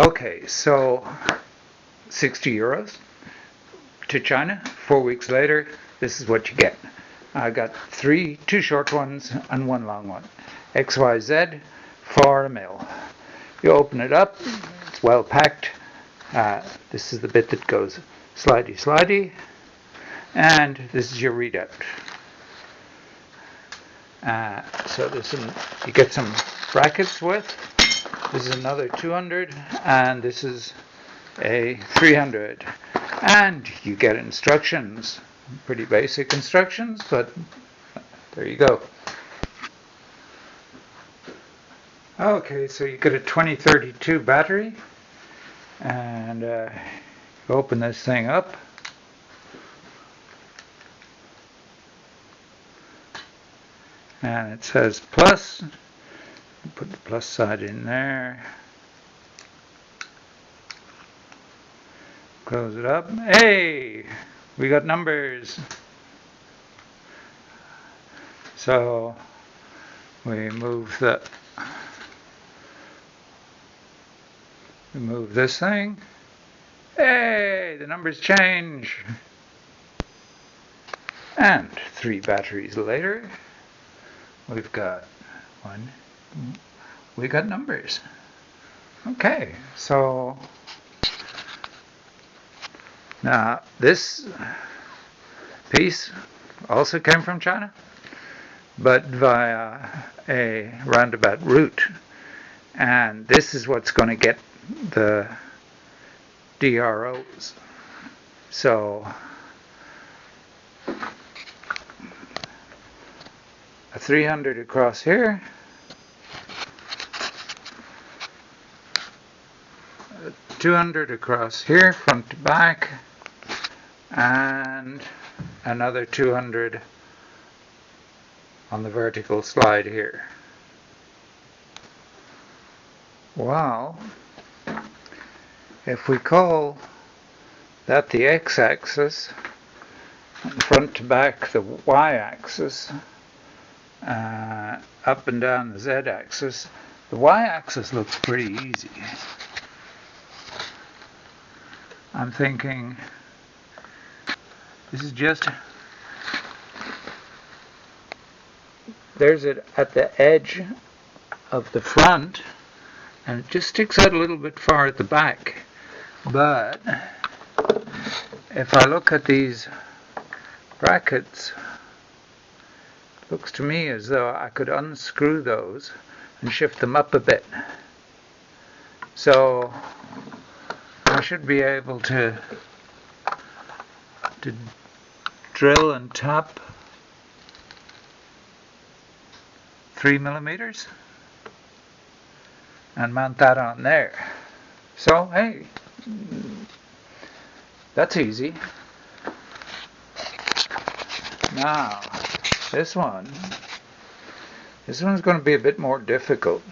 Okay, so 60 euros to China. 4 weeks later, this is what you get. I got two short ones and one long one. XYZ for a mil. You open it up, it's well packed. This is the bit that goes slidey slidey, and this is your readout. So you get some brackets with. This is another 200, and this is a 300. And you get instructions, pretty basic instructions, but there you go. Okay, so you get a 2032 battery, and open this thing up. And it says plus. Put the plus side in there. Close it up. Hey, we got numbers. So we move this thing. Hey, the numbers change. And 3 batteries later, we've got numbers. Okay, so now this piece also came from China, but via a roundabout route. And this is what's going to get the DROs. So a 300 across here, a 200 across here, front to back, and another 200 on the vertical slide here. Well, if we call that the x-axis, and front to back the y-axis, up and down the z-axis, the y-axis looks pretty easy. I'm thinking this is just, there's it at the edge of the front, and it just sticks out a little bit far at the back. But if I look at these brackets, it looks to me as though I could unscrew those and shift them up a bit. So I should be able to drill and tap 3mm and mount that on there. So hey, that's easy. Now this one's going to be a bit more difficult.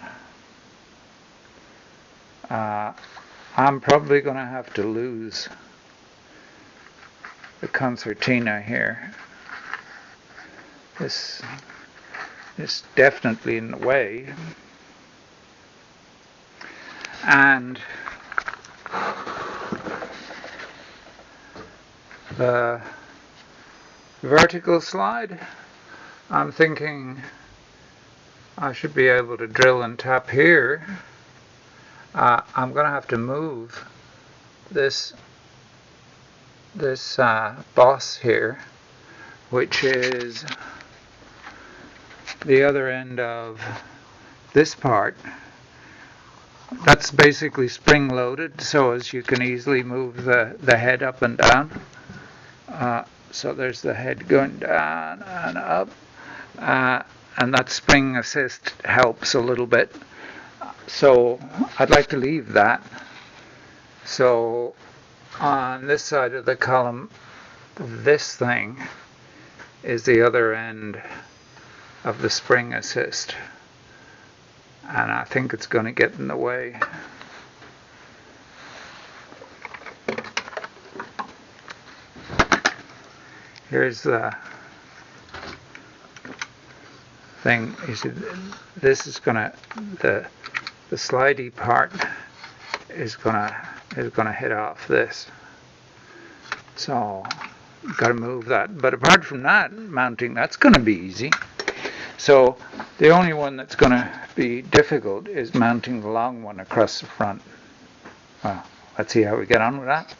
I'm probably going to have to lose the concertina here. This is definitely in the way. And the vertical slide, I'm thinking I should be able to drill and tap here. I'm going to have to move this boss here, which is the other end of this part. That's basically spring loaded, so as you can easily move the head up and down. So there's the head going down and up, and that spring assist helps a little bit. So I'd like to leave that. So on this side of the column, this thing is the other end of the spring assist, and I think it's going to get in the way. Here's the thing. You see, this is going to, the slidey part is gonna hit off this. So got to move that. But apart from that, mounting, that's going to be easy. So the only one that's going to be difficult is mounting the long one across the front. Well, let's see how we get on with that.